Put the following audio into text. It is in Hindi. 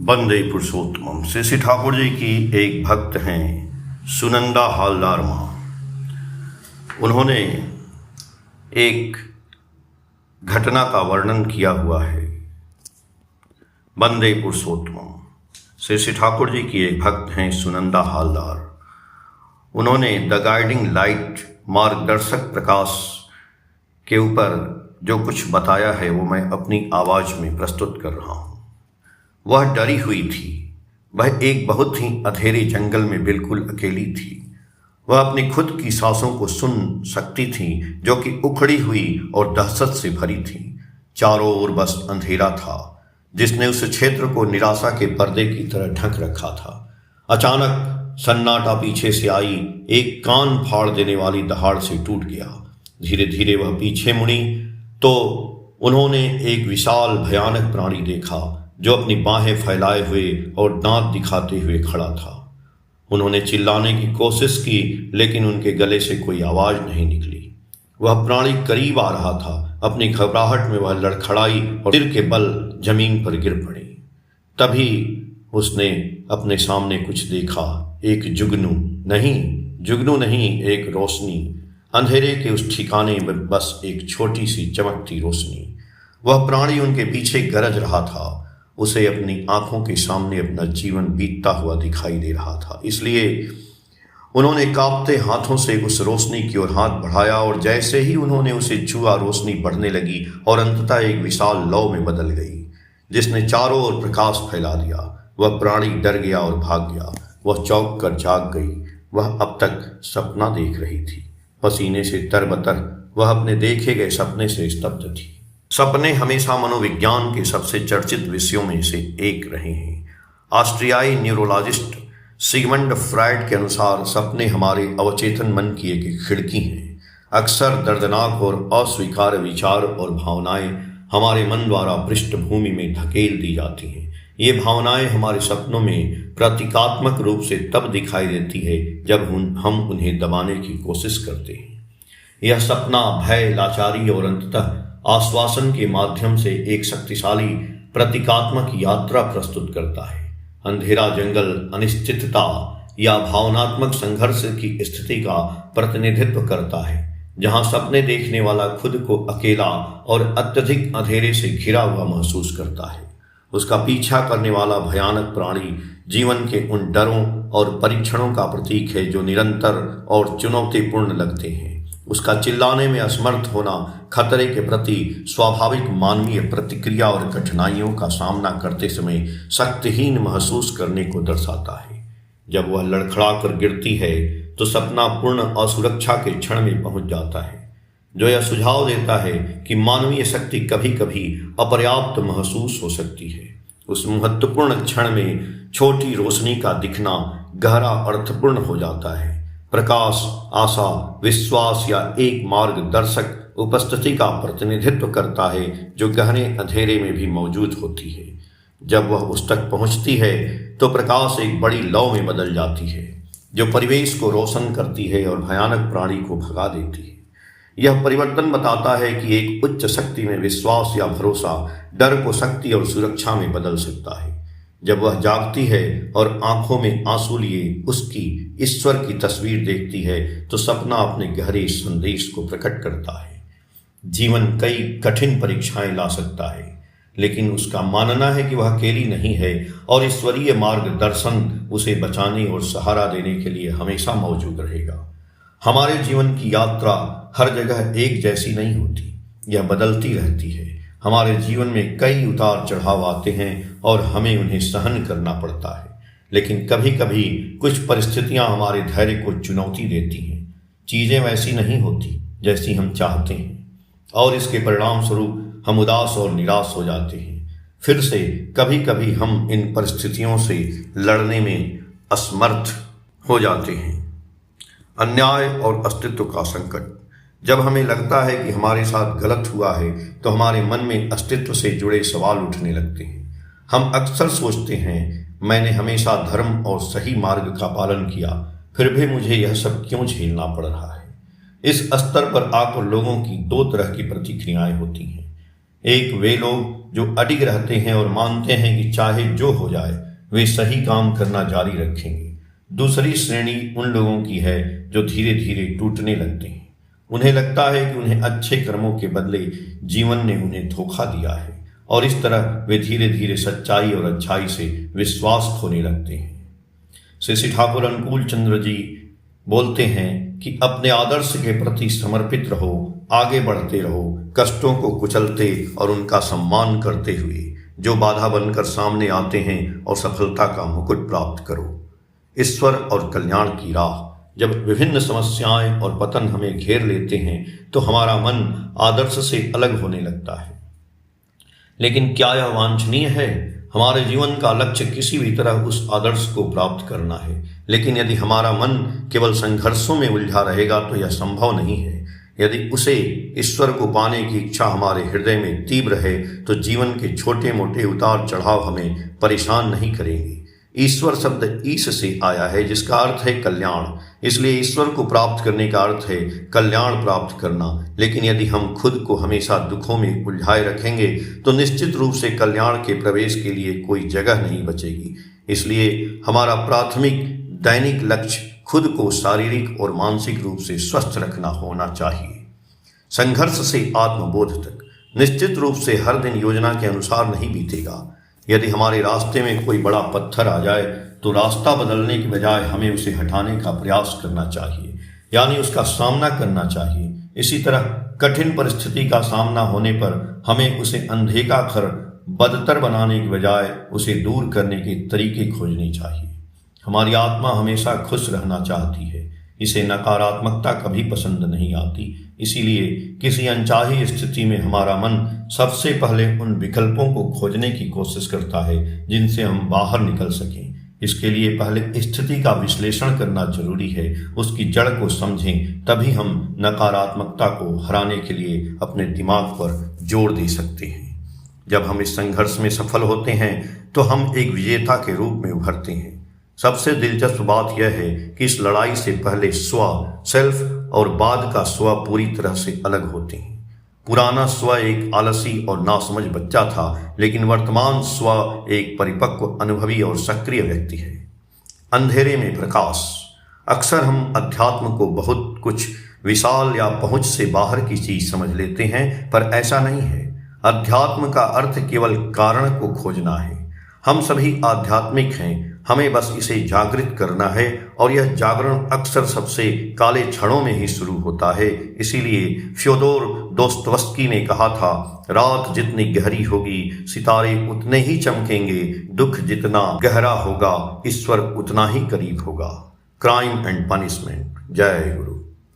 वंदे पुरुषोत्तमम। श्री श्री ठाकुर जी की एक भक्त हैं सुनंदा हालदार माँ। उन्होंने एक घटना का वर्णन किया हुआ है। वंदे पुरुषोत्तमम। श्री श्री ठाकुर जी की एक भक्त हैं सुनंदा हालदार। उन्होंने द गाइडिंग लाइट मार्गदर्शक प्रकाश के ऊपर जो कुछ बताया है वो मैं अपनी आवाज़ में प्रस्तुत कर रहा हूँ। वह डरी हुई थी। वह एक बहुत ही अंधेरे जंगल में बिल्कुल अकेली थी। वह अपनी खुद की सांसों को सुन सकती थी जो कि उखड़ी हुई और दहशत से भरी थी। चारों ओर बस अंधेरा था जिसने उस क्षेत्र को निराशा के पर्दे की तरह ढक रखा था। अचानक सन्नाटा पीछे से आई एक कान फाड़ देने वाली दहाड़ से टूट गया। धीरे धीरे वह पीछे मुड़ी तो उन्होंने एक विशाल भयानक प्राणी देखा जो अपनी बाहें फैलाए हुए और दांत दिखाते हुए खड़ा था। उन्होंने चिल्लाने की कोशिश की लेकिन उनके गले से कोई आवाज नहीं निकली। वह प्राणी करीब आ रहा था। अपनी घबराहट में वह लड़खड़ाई और सिर के बल जमीन पर गिर पड़ी। तभी उसने अपने सामने कुछ देखा। एक जुगनू नहीं, एक रोशनी। अंधेरे के उस ठिकाने में बस एक छोटी सी चमकती रोशनी। वह प्राणी उनके पीछे गरज रहा था। उसे अपनी आंखों के सामने अपना जीवन बीतता हुआ दिखाई दे रहा था। इसलिए उन्होंने कांपते हाथों से उस रोशनी की ओर हाथ बढ़ाया और जैसे ही उन्होंने उसे छुआ रोशनी बढ़ने लगी और अंततः एक विशाल लौ में बदल गई जिसने चारों ओर प्रकाश फैला दिया। वह प्राणी डर गया और भाग गया। वह चौंक कर जाग गई। वह अब तक सपना देख रही थी। पसीने से तरबतर वह अपने देखे गए सपने से स्तब्ध थी। सपने हमेशा मनोविज्ञान के सबसे चर्चित विषयों में से एक रहे हैं। ऑस्ट्रियाई न्यूरोलॉजिस्ट सिगमंड फ्रायड के अनुसार सपने हमारे अवचेतन मन की एक खिड़की हैं। अक्सर दर्दनाक और अस्वीकार्य विचार और भावनाएं हमारे मन द्वारा पृष्ठभूमि में धकेल दी जाती हैं। ये भावनाएं हमारे सपनों में प्रतीकात्मक रूप से तब दिखाई देती है जब हम उन्हें दबाने की कोशिश करते हैं। यह सपना भय, लाचारी और अंततः आश्वासन के माध्यम से एक शक्तिशाली प्रतीकात्मक यात्रा प्रस्तुत करता है। अंधेरा जंगल अनिश्चितता या भावनात्मक संघर्ष की स्थिति का प्रतिनिधित्व करता है जहां सपने देखने वाला खुद को अकेला और अत्यधिक अंधेरे से घिरा हुआ महसूस करता है। उसका पीछा करने वाला भयानक प्राणी जीवन के उन डरों और परीक्षणों का प्रतीक है जो निरंतर और चुनौतीपूर्ण लगते हैं। उसका चिल्लाने में असमर्थ होना खतरे के प्रति स्वाभाविक मानवीय प्रतिक्रिया और कठिनाइयों का सामना करते समय शक्तिहीन महसूस करने को दर्शाता है। जब वह लड़खड़ा कर गिरती है तो सपना पूर्ण असुरक्षा के क्षण में पहुंच जाता है जो यह सुझाव देता है कि मानवीय शक्ति कभी कभी अपर्याप्त महसूस हो सकती है। उस महत्वपूर्ण क्षण में छोटी रोशनी का दिखना गहरा अर्थपूर्ण हो जाता है। प्रकाश, आशा, विश्वास या एक मार्गदर्शक उपस्थिति का प्रतिनिधित्व करता है जो गहरे अंधेरे में भी मौजूद होती है। जब वह उस तक पहुंचती है तो प्रकाश एक बड़ी लौ में बदल जाती है जो परिवेश को रोशन करती है और भयानक प्राणी को भगा देती है। यह परिवर्तन बताता है कि एक उच्च शक्ति में विश्वास या भरोसा डर को शक्ति और सुरक्षा में बदल सकता है। जब वह जागती है और आंखों में आंसू लिए उसकी ईश्वर की तस्वीर देखती है तो सपना अपने गहरे संदेश को प्रकट करता है। जीवन कई कठिन परीक्षाएं ला सकता है लेकिन उसका मानना है कि वह अकेली नहीं है और ईश्वरीय मार्गदर्शन उसे बचाने और सहारा देने के लिए हमेशा मौजूद रहेगा। हमारे जीवन की यात्रा हर जगह एक जैसी नहीं होती, यह बदलती रहती है। हमारे जीवन में कई उतार चढ़ाव आते हैं और हमें उन्हें सहन करना पड़ता है, लेकिन कभी कभी कुछ परिस्थितियां हमारे धैर्य को चुनौती देती हैं। चीज़ें वैसी नहीं होती जैसी हम चाहते हैं और इसके परिणाम स्वरूप हम उदास और निराश हो जाते हैं। फिर से कभी कभी हम इन परिस्थितियों से लड़ने में असमर्थ हो जाते हैं। अन्याय और अस्तित्व का संकट। जब हमें लगता है कि हमारे साथ गलत हुआ है तो हमारे मन में अस्तित्व से जुड़े सवाल उठने लगते हैं। हम अक्सर सोचते हैं मैंने हमेशा धर्म और सही मार्ग का पालन किया, फिर भी मुझे यह सब क्यों झेलना पड़ रहा है। इस स्तर पर आकर लोगों की दो तरह की प्रतिक्रियाएं होती हैं। एक वे लोग जो अडिग रहते हैं और मानते हैं कि चाहे जो हो जाए वे सही काम करना जारी रखेंगे। दूसरी श्रेणी उन लोगों की है जो धीरे धीरे टूटने लगते हैं। उन्हें लगता है कि उन्हें अच्छे कर्मों के बदले जीवन ने उन्हें धोखा दिया है और इस तरह वे धीरे धीरे सच्चाई और अच्छाई से विश्वास खोने लगते हैं। श्री ठाकुर अनुकूल चंद्र जी बोलते हैं कि अपने आदर्श के प्रति समर्पित रहो, आगे बढ़ते रहो, कष्टों को कुचलते और उनका सम्मान करते हुए जो बाधा बनकर सामने आते हैं और सफलता का मुकुट प्राप्त करो। ईश्वर और कल्याण की राह। जब विभिन्न समस्याएं और पतन हमें घेर लेते हैं तो हमारा मन आदर्श से अलग होने लगता है। लेकिन क्या यह वांछनीय है? हमारे जीवन का लक्ष्य किसी भी तरह उस आदर्श को प्राप्त करना है, लेकिन यदि हमारा मन केवल संघर्षों में उलझा रहेगा तो यह संभव नहीं है। यदि उसे ईश्वर को पाने की इच्छा हमारे हृदय में तीव्र है तो जीवन के छोटे मोटे उतार चढ़ाव हमें परेशान नहीं करेंगे। ईश्वर शब्द ईश से आया है जिसका अर्थ है कल्याण, इसलिए ईश्वर को प्राप्त करने का अर्थ है कल्याण प्राप्त करना। लेकिन यदि हम खुद को हमेशा दुखों में उलझाए रखेंगे तो निश्चित रूप से कल्याण के प्रवेश के लिए कोई जगह नहीं बचेगी। इसलिए हमारा प्राथमिक दैनिक लक्ष्य खुद को शारीरिक और मानसिक रूप से स्वस्थ रखना होना चाहिए। संघर्ष से आत्मबोध तक निश्चित रूप से हर दिन योजना के अनुसार नहीं बीतेगा। यदि हमारे रास्ते में कोई बड़ा पत्थर आ जाए तो रास्ता बदलने के बजाय हमें उसे हटाने का प्रयास करना चाहिए, यानी उसका सामना करना चाहिए। इसी तरह कठिन परिस्थिति का सामना होने पर हमें उसे अनदेखा कर बदतर बनाने के बजाय उसे दूर करने के तरीके खोजने चाहिए। हमारी आत्मा हमेशा खुश रहना चाहती है, इसे नकारात्मकता कभी पसंद नहीं आती। इसीलिए किसी अनचाही स्थिति में हमारा मन सबसे पहले उन विकल्पों को खोजने की कोशिश करता है जिनसे हम बाहर निकल सकें। इसके लिए पहले स्थिति का विश्लेषण करना जरूरी है, उसकी जड़ को समझें, तभी हम नकारात्मकता को हराने के लिए अपने दिमाग पर जोर दे सकते हैं। जब हम इस संघर्ष में सफल होते हैं तो हम एक विजेता के रूप में उभरते हैं। सबसे दिलचस्प बात यह है कि इस लड़ाई से पहले स्व सेल्फ और बाद का स्व पूरी तरह से अलग होते हैं। पुराना स्व एक आलसी और नासमझ बच्चा था, लेकिन वर्तमान स्व एक परिपक्व, अनुभवी और सक्रिय व्यक्ति है। अंधेरे में प्रकाश। अक्सर हम अध्यात्म को बहुत कुछ विशाल या पहुंच से बाहर की चीज समझ लेते हैं, पर ऐसा नहीं है। अध्यात्म का अर्थ केवल कारण को खोजना है। हम सभी आध्यात्मिक हैं, हमें बस इसे जागृत करना है और यह जागरण अक्सर सबसे काले क्षणों में ही शुरू होता है। इसीलिए फ्योदोर दोस्तोयेव्स्की ने कहा था, रात जितनी गहरी होगी सितारे उतने ही चमकेंगे, दुख जितना गहरा होगा ईश्वर उतना ही करीब होगा। Crime and punishment. जय गुरु।